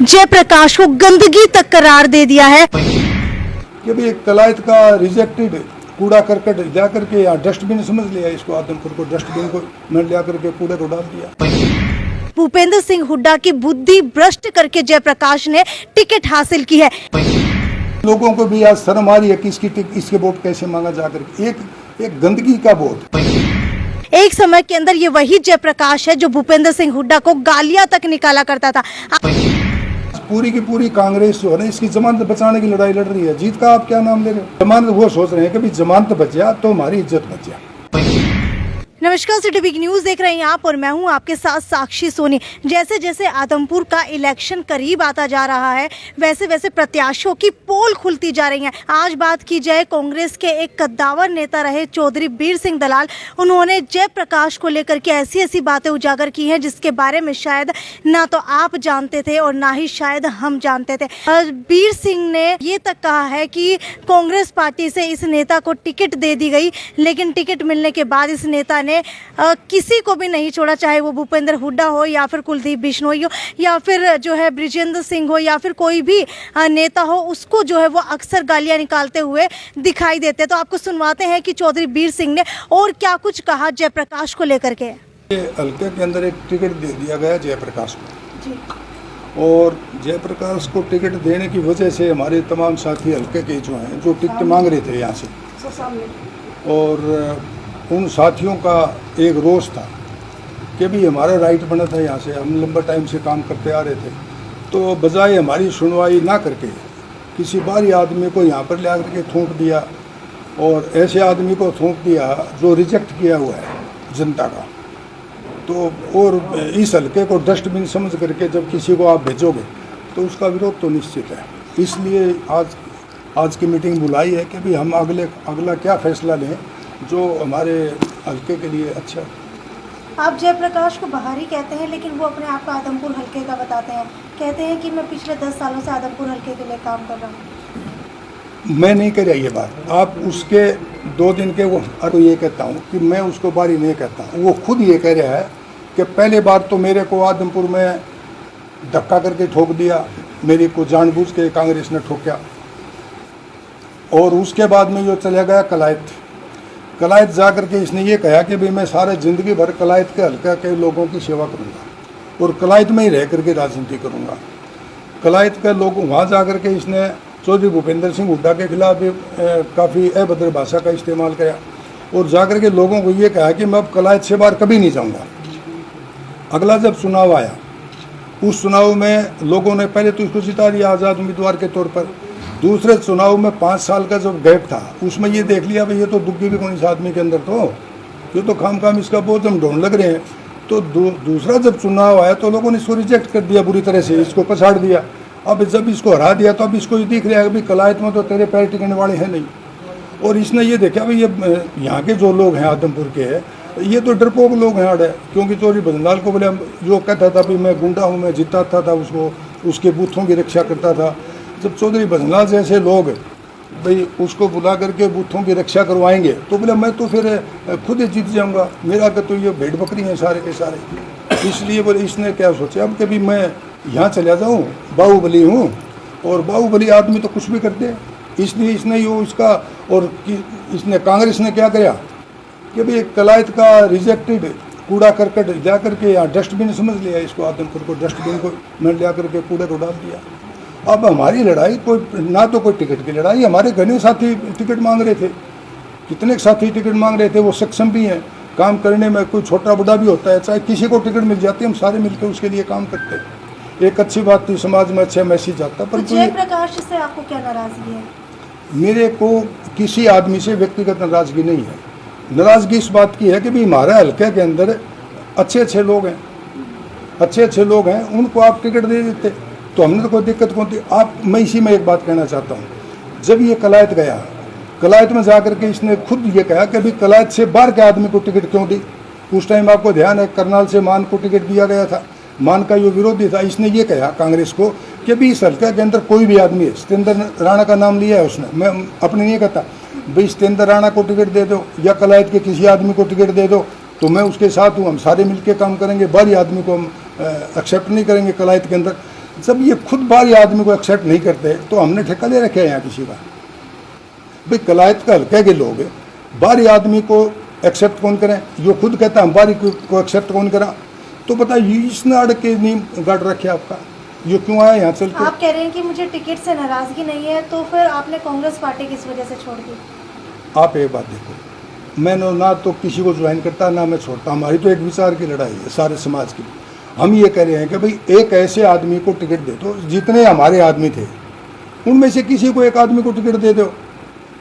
जयप्रकाश को गंदगी तक करार दे दिया है कि भाई कलायत का रिजेक्टेड कूड़ा करकट जा करके यहाँ डस्टबिन समझ लिया, इसको आदमपुर को डस्टबिन को मैं लिया करके कूड़े को डाल दिया। भूपेंद्र सिंह हुड्डा की बुद्धि भ्रष्ट करके जयप्रकाश ने टिकट हासिल की है। लोगों को भी आज शर्म आ रही है कि इसके वोट कैसे मांगा जा करके, एक गंदगी का वोट। एक समय के अंदर ये वही जयप्रकाश है जो भूपेंद्र सिंह हुड्डा को गालियां तक निकाला करता था। पूरी की पूरी कांग्रेस जो है ना, इसकी जमानत बचाने की लड़ाई लड़ रही है। जीत का आप क्या नाम ले रहे हो? जमानत वो सोच रहे हैं कि भाई जमानत बच गया तो हमारी इज्जत बच गया। नमस्कार, सिटी बिग न्यूज देख रहे हैं आप और मैं हूं आपके साथ साक्षी सोनी। जैसे जैसे आदमपुर का इलेक्शन करीब आता जा रहा है वैसे वैसे प्रत्याशियों की पोल खुलती जा रही है। आज बात की जाए कांग्रेस के एक कद्दावर नेता रहे चौधरी वीर सिंह दलाल, उन्होंने जयप्रकाश को लेकर के ऐसी ऐसी बातें उजागर की हैं जिसके बारे में शायद ना तो आप जानते थे और ना ही शायद हम जानते थे। वीर सिंह ने ये तक कहा है कि कांग्रेस पार्टी से इस नेता को टिकट दे दी गई, लेकिन टिकट मिलने के बाद इस नेता ने किसी को भी नहीं छोड़ा, चाहे वो भूपेंद्र हुड्डा हो या फिर कुलदीप बिश्नोई हो या फिर जो है बृजेंद्र सिंह हो या फिर कोई भी नेता हो, उसको जो है वो अक्सर गालियां निकालते हुए दिखाई देते। तो आपको सुनवाते हैं कि चौधरी वीर सिंह ने और क्या कुछ कहा जयप्रकाश को लेकर के। हल्के के अंदर एक टिकट दे दिया गया जयप्रकाश को जी। और जयप्रकाश को टिकट देने की वजह से हमारे तमाम साथी हल्के के जो हैं जो टिकट मांग रहे थे यहाँ से, और उन साथियों का एक रोष था कि भी हमारा राइट बना था, यहाँ से हम लंबा टाइम से काम करते आ रहे थे, तो बजाय हमारी सुनवाई ना करके किसी बाहरी आदमी को यहाँ पर ले आकर के थोप दिया, और ऐसे आदमी को थोप दिया जो रिजेक्ट किया हुआ है जनता का। तो और इस हल्के को डस्टबिन समझ करके जब किसी को आप भेजोगे तो उसका विरोध तो निश्चित है। इसलिए आज की मीटिंग बुलाई है कि भाई हम अगला क्या फैसला लें जो हमारे हल्के के लिए अच्छा। आप जयप्रकाश को बाहरी कहते हैं लेकिन वो अपने आप को आदमपुर हल्के का बताते हैं, कहते हैं कि मैं पिछले 10 सालों से आदमपुर हल्के के लिए काम कर रहा हूँ। मैं नहीं कह रहा ये बात, आप उसके 2 दिन के वो और ये कहता हूँ कि मैं उसको बाहरी नहीं कहता, वो खुद ये कह रहा है कि पहले बार तो मेरे को आदमपुर में धक्का करके ठोक दिया, मेरे को जानबूझ के कांग्रेस ने ठोका, और उसके बाद में जो चला गया कलायत जा करके इसने ये कहा कि भाई मैं सारे ज़िंदगी भर कलायत के हल्का के लोगों की सेवा करूँगा और कलायत में ही रह करके राजनीति करूँगा। कलायत के लोग वहाँ जा करके इसने चौधरी भूपेंद्र सिंह हुड्डा के खिलाफ भी काफ़ी अभद्र भाषा का इस्तेमाल किया, और जा करके लोगों को ये कहा कि मैं अब कलायत से बाहर कभी नहीं जाऊँगा। अगला जब चुनाव आया, उस चुनाव में लोगों ने पहले तो इसको जिता दिया आज़ाद उम्मीदवार के तौर पर। दूसरे चुनाव में 5 साल का जो गैप था उसमें ये देख लिया भाई ये तो दुग्गी भी कौन इस आदमी के अंदर, तो ये तो खाम इसका बहुत हम ढूंढ लग रहे हैं। तो दूसरा जब चुनाव आया तो लोगों ने इसको रिजेक्ट कर दिया बुरी तरह से, इसको पछाड़ दिया। अब जब इसको हरा दिया तो अब इसको ये दिख रहा है कि कलायत में तो तेरे पैर टिकने वाले हैं नहीं, और इसने ये देखा भाई ये यहाँ के जो लोग हैं आदमपुर के, ये तो डरपोक लोग हैं आड़े, क्योंकि चौधरी भजनलाल को बोले जो कहता था भाई मैं गुंडा हूँ, मैं जिताता था उसको, उसके बूथों की रक्षा करता था। जब चौधरी भजनलाल जैसे लोग भाई उसको बुला करके बूथों की रक्षा करवाएंगे तो बोले मैं तो फिर खुद ही जीत जाऊंगा, मेरा तो ये भेड़ बकरी हैं सारे के सारे। इसलिए बोले इसने क्या सोचा अब कभी मैं यहाँ चला जाऊँ, बाहुबली हूँ, और बाहुबली आदमी तो कुछ भी कर दे, इसलिए इसने ये इसका, और इसने कांग्रेस ने क्या किया कि भाई कलायत का रिजेक्टेड कूड़ा करकट जा करके यहाँ डस्टबिन समझ लिया, इसको आदमपुर को डस्टबिन को मैं लिया करके कूड़े को डाल दिया। अब हमारी लड़ाई कोई ना तो कोई टिकट की लड़ाई, हमारे घने साथी टिकट मांग रहे थे, कितने साथी टिकट मांग रहे थे, वो सक्षम भी हैं काम करने में, कोई छोटा बड़ा भी होता है, चाहे किसी को टिकट मिल जाती है हम सारे मिलकर उसके लिए काम करते हैं। एक अच्छी बात थी, समाज में अच्छा मैसेज आता। पर जयप्रकाश से आपको क्या नाराजगी है? मेरे को किसी आदमी से व्यक्तिगत नाराजगी नहीं है। नाराजगी इस बात की है कि भाई हमारे हल्के के अंदर अच्छे लोग हैं, उनको आप टिकट दे देते तो हमने तो कोई दिक्कत कौन थी। मैं इसी में एक बात कहना चाहता हूँ, जब ये कलायत गया, कलायत में जा करके इसने खुद ये कहा कि भाई कलायत से बाहर के आदमी को टिकट क्यों दी। उस टाइम आपको ध्यान है करनाल से मान को टिकट दिया गया था, मान का जो विरोधी था, इसने ये कहा कांग्रेस को कि भाई इस हल्के के अंदर कोई भी आदमी है, सत्येंद्र राणा का नाम लिया है उसने, मैं अपने नहीं कहता भाई सत्येंद्र राणा को टिकट दे दो या कलायत के किसी आदमी को टिकट दे दो तो मैं उसके साथ हूँ, हम सारे मिलकर काम करेंगे, बाहरी आदमी को हम एक्सेप्ट नहीं करेंगे कलायत के अंदर। जब ये खुद बाहरी आदमी को एक्सेप्ट नहीं करते तो हमने ठेका ले रखे है यहाँ किसी का? भाई कलायत का हल्के के लोग बाहरी आदमी को एक्सेप्ट कौन करें? जो खुद कहता है हम बाहरी को एक्सेप्ट कौन करा? तो बताइए इसने अड़ के नहीं गाड़ रखे आपका, ये क्यों आया यहाँ चल के? आप कह रहे हैं कि मुझे टिकट से नाराजगी नहीं है, तो फिर आपने कांग्रेस पार्टी किस वजह से छोड़ दी? आप एक बात देखो, मैंने ना तो किसी को ज्वाइन करता ना मैं छोड़ता, हमारी तो एक विचार की लड़ाई है सारे समाज की। हम ये कह रहे हैं कि भाई एक ऐसे आदमी को टिकट दे दो, जितने हमारे आदमी थे उनमें से किसी को एक आदमी को टिकट दे दो।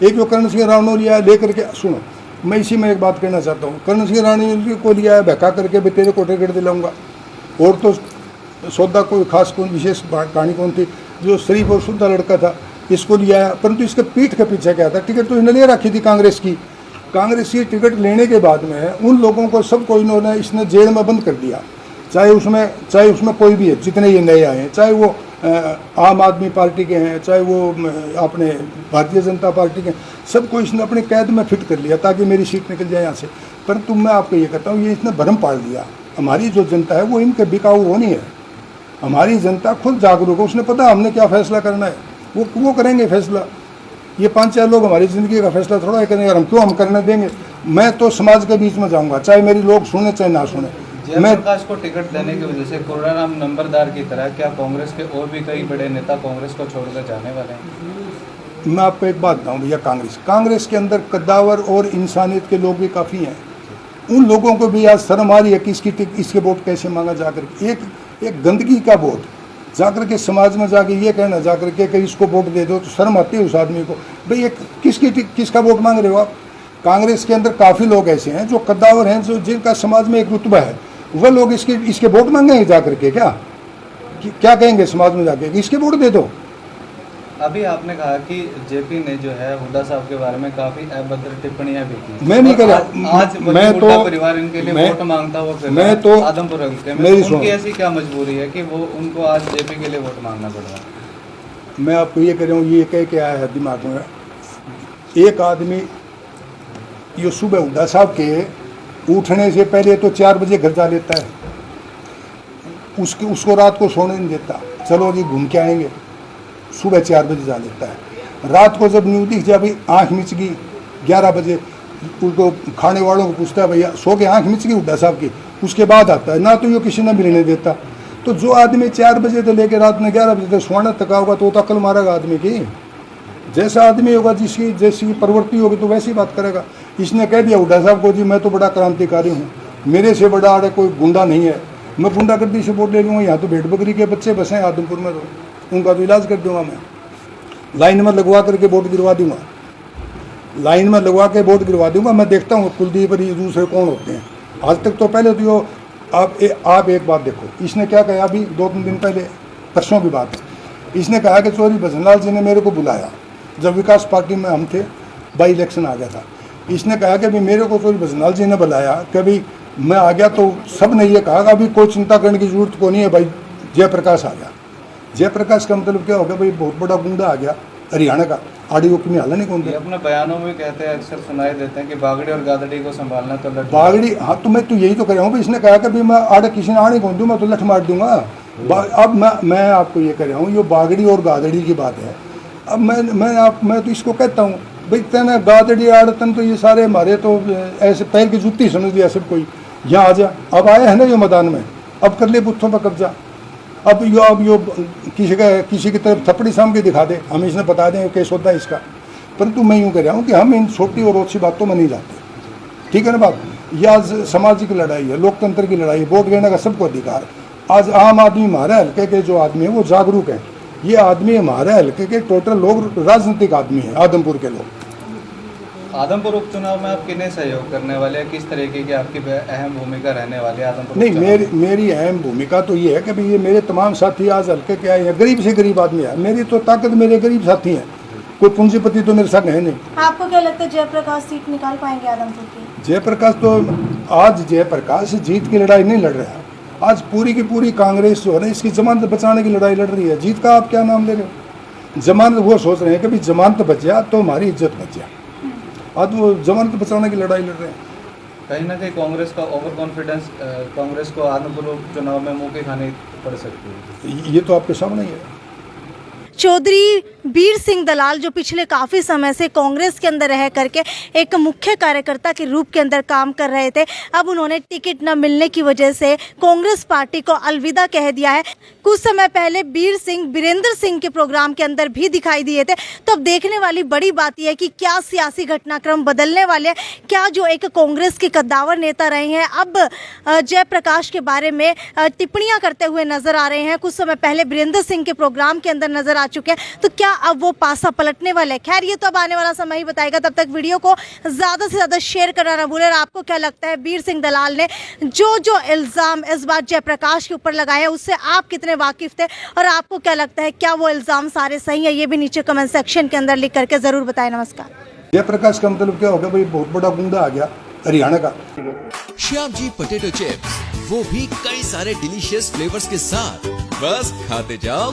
एक जो कर्ण सिंह राणौरिया लेकर के, सुनो मैं इसी में एक बात कहना चाहता हूँ, कर्ण सिंह राणौरिया को लिया है बहका करके भी तेरे को टिकट दिलाऊंगा, और तो सौदा कोई खास कोई विशेष कहानी कौन थी, जो शरीफ और शुद्धा लड़का था इसको लिया है, परंतु इसके पीठ के पीछे क्या था? टिकट तो इन्हें ले रखी थी कांग्रेस की। कांग्रेस की टिकट लेने के बाद में उन लोगों को सबको इन्होंने इसने जेल में बंद कर दिया, चाहे उसमें कोई भी है, जितने ये नए आए हैं, चाहे वो आम आदमी पार्टी के हैं, चाहे वो अपने भारतीय जनता पार्टी के, सबको इसने अपने कैद में फिट कर लिया ताकि मेरी सीट निकल जाए यहाँ से। परंतु मैं आपको ये कहता हूँ, ये इसने भरम पाल दिया। हमारी जो जनता है वो इनके बिकाऊ वो नहीं है, हमारी जनता खुद जागरूक है, उसने पता है हमने क्या फैसला करना है, वो करेंगे फैसला। ये 5-4 लोग हमारी ज़िंदगी का फैसला थोड़ा करेंगे, और हम क्यों हम करने देंगे? मैं तो समाज के बीच में जाऊँगा, चाहे मेरी लोग सुने चाहे ना सुने। जयप्रकाश को टिकट देने की वजह से कोराराम नंबरदार की तरह क्या कांग्रेस के और भी कई बड़े नेता कांग्रेस को छोड़कर जाने वाले हैं? मैं आपको एक बात बताऊँ भैया, कांग्रेस के अंदर कद्दावर और इंसानियत के लोग भी काफ़ी हैं। उन लोगों को भी आज शर्म आ रही है कि इसके वोट कैसे मांगा जाकर, एक गंदगी का वोट जाकर के समाज में जाके ये कहना जाकर के कि इसको वोट दे दो, तो शर्म आती है उस आदमी को। भाई एक किसका वोट मांग रहे हो आप? कांग्रेस के अंदर काफ़ी लोग ऐसे हैं जो कद्दावर हैं, जो जिनका समाज में एक रुतबा है, वह लोग इसके वोट मांगेंगे जाकर के? क्या कहेंगे समाज में जाके इसके वोट दे दो? अभी आपने कहा कि जेपी ने जो है हुड्डा साहब के बारे में काफी अभद्र टिप्पणियां भी की। मैं नहीं कर आज हुड्डा परिवार इनके लिए वोट मांगता हुआ आदमपुर हल्के में, उनकी ऐसी क्या मजबूरी है कि वो उनको आज जेपी के लिए वोट मांगना पड़ रहा है? मैं आपको ये कह रहा हूँ, ये कह के आया है दिमाग में, एक आदमी ये सुबह हुड्डा साहब के उठने से पहले तो 4 बजे घर जा लेता है, उसको रात को सोने नहीं देता, चलो जी घूम के आएंगे, सुबह 4 बजे जा लेता है। रात को जब न्यूज दिख जाए, भाई आँख मिच गई 11 बजे, उनको खाने वालों को पूछता है भैया सो के आँख मिच गई हुड्डा साहब की, उसके बाद आता है, ना तो ये किसी ने मिलने देता। तो जो आदमी 4 बजे से लेकर रात में 11 बजे तक सोना तक होगा तो अकल मारेगा आदमी की। जैसा आदमी होगा, जैसी प्रवृत्ति होगी तो वैसी बात करेगा। इसने कह दिया हुड्डा साहब को, जी मैं तो बड़ा क्रांतिकारी हूँ, मेरे से बड़ा अरे कोई गुंडा नहीं है, मैं गुंडागर्दी से वोट ले लूँगा। यहाँ तो भेड़ बकरी के बच्चे बसे हैं आदमपुर में, तो उनका तो इलाज कर दूंगा मैं, लाइन में लगवा करके वोट गिरवा दूंगा, लाइन में लगवा के वोट गिरवा दूंगा। मैं देखता हूँ कुलदीप और ये दूसरे कौन होते हैं। आज तक तो पहले तो यो आप एक बात देखो, इसने क्या कहा अभी 2-3 दिन पहले, परसों की बात है, इसने कहा कि चौधरी भजनलाल जी ने मेरे को बुलाया, जब विकास पार्टी में हम थे, बाई इलेक्शन आ गया था। इसने कहा कि अभी मेरे को चौधरी भजनलाल जी ने बुलाया, कभी मैं आ गया तो सब ने ये कहा कि अभी कोई चिंता करने की जरूरत को नहीं है भाई, जयप्रकाश आ गया। जयप्रकाश का मतलब क्या होगा भाई, बहुत बड़ा गुंडा आ गया हरियाणा का, आड़ी वो की हाल नहीं कौन थे। अपने बयानों में कहते हैं, अक्सर सुनाई देते हैं कि बागड़ी और गादड़ी को संभालना तो लठ बागड़ी, हाँ तो मैं तो यही तो कह रहा हूँ भाई, इसने कहा कि भाई मैं आड़े किसी ने आड़ी कौन दूँ, मैं तो लठ मार दूंगा। अब मैं आपको ये कह रहा हूँ, ये बागड़ी और गादड़ी की बात है। अब मैं तो इसको कहता हूँ भाई, तेना गादड़ी आड़तन तो ये सारे हमारे तो ऐसे पैर की जुत्ती समझ लिया सब कोई, यहाँ आ जा। अब आया है ना ये मैदान में, अब कर ले बुत्थों पर कब्जा। अब यो किसी की तरफ थप्पड़ी साम के दिखा दे, हम इसने बता दें केस होता है इसका। परंतु मैं यूँ कह रहा हूँ कि हम इन छोटी और अच्छी बातों में नहीं जाते, ठीक है ना बात। यह आज सामाजिक लड़ाई है, लोकतंत्र की लड़ाई है, वोट देने का सबको अधिकार। आज आम आदमी हमारे हल्के के जो आदमी है वो जागरूक है। ये आदमी हमारे हल्के के टोटल लोग राजनीतिक आदमी हैं, आदमपुर के लोग। आदमपुर उपचुनाव में आप किन्हें सहयोग करने वाले हैं, किस तरीके की आपकी अहम भूमिका रहने वाली है आदमपुर? नहीं, मेरी अहम भूमिका तो ये है कि भाई ये मेरे तमाम साथी आज हल्के के आए हैं, गरीब से गरीब आदमी है। मेरी तो ताकत मेरे गरीब साथी हैं, कोई पूंजीपति तो मेरे साथ है नहीं। आपको क्या लगता है जयप्रकाश सीट निकाल पाएंगे आदमपुर की? जयप्रकाश तो आज जयप्रकाश जीत की लड़ाई नहीं लड़ रहा है, आज पूरी की पूरी कांग्रेस जो है ना इसकी जमानत बचाने की लड़ाई लड़ रही है। जीत का आप क्या नाम ले रहे हो? जमानत वो सोच रहे हैं कि भाई जमानत बच गया तो हमारी इज्जत बच गया, आज वो जमानत बचाने की लड़ाई लड़ रहे हैं। कहीं ना कहीं कांग्रेस का ओवर कॉन्फिडेंस कांग्रेस को आदमपुर चुनाव में मुँह की खानी पड़ सकती है। ये तो आपके सामने ही है। चौधरी वीर सिंह दलाल जो पिछले काफ़ी समय से कांग्रेस के अंदर रह करके एक मुख्य कार्यकर्ता के रूप के अंदर काम कर रहे थे, अब उन्होंने टिकट न मिलने की वजह से कांग्रेस पार्टी को अलविदा कह दिया है। कुछ समय पहले वीर सिंह वीरेंद्र सिंह के प्रोग्राम के अंदर भी दिखाई दिए थे। तो अब देखने वाली बड़ी बात यह है कि क्या सियासी घटनाक्रम बदलने वाले हैं, क्या जो एक कांग्रेस के कद्दावर नेता रहे हैं अब जयप्रकाश के बारे में टिप्पणियां करते हुए नजर आ रहे हैं। कुछ समय पहले वीरेंद्र सिंह के प्रोग्राम के अंदर नजर आ चुके हैं, तो क्या अब वो पासा पलटने वाले हैं? खैर ये तो अब आने वाला समय ही बताएगा। तब तक वीडियो को ज़्यादा से ज़्यादा शेयर करना ना भूलें। और आपको क्या लगता है वीर सिंह दलाल ने जो इल्ज़ाम इस बार जयप्रकाश के ऊपर लगाए हैं उससे आप कितने वाकिफ थे, और आपको क्या लगता है क्या वो इल्ज़ाम सारे सही है? ये भी नीचे कमेंट सेक्शन के अंदर लिख करके ज़रूर बताएं। नमस्कार। जयप्रकाश का मतलब क्या होगा भाई, बहुत बड़ा गुंडा आ गया हरियाणा का। श्याम जी पोटैटो चिप्स, वो भी कई सारे डिलीशियस फ्लेवर्स के साथ। बस खाते जाओ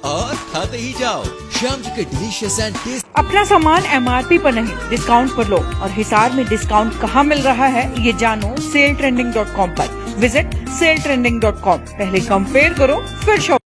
और खाते ही जाओ। श्याम जी के डिलीशियस एंड टेस्ट। अपना सामान MRP पर नहीं, डिस्काउंट पर लो। और हिसार में डिस्काउंट कहाँ मिल रहा है ये जानो सेलट्रेंडिंग.com पर। विजिट सेलट्रेंडिंग.com। पहले कंपेयर करो फिर शॉप।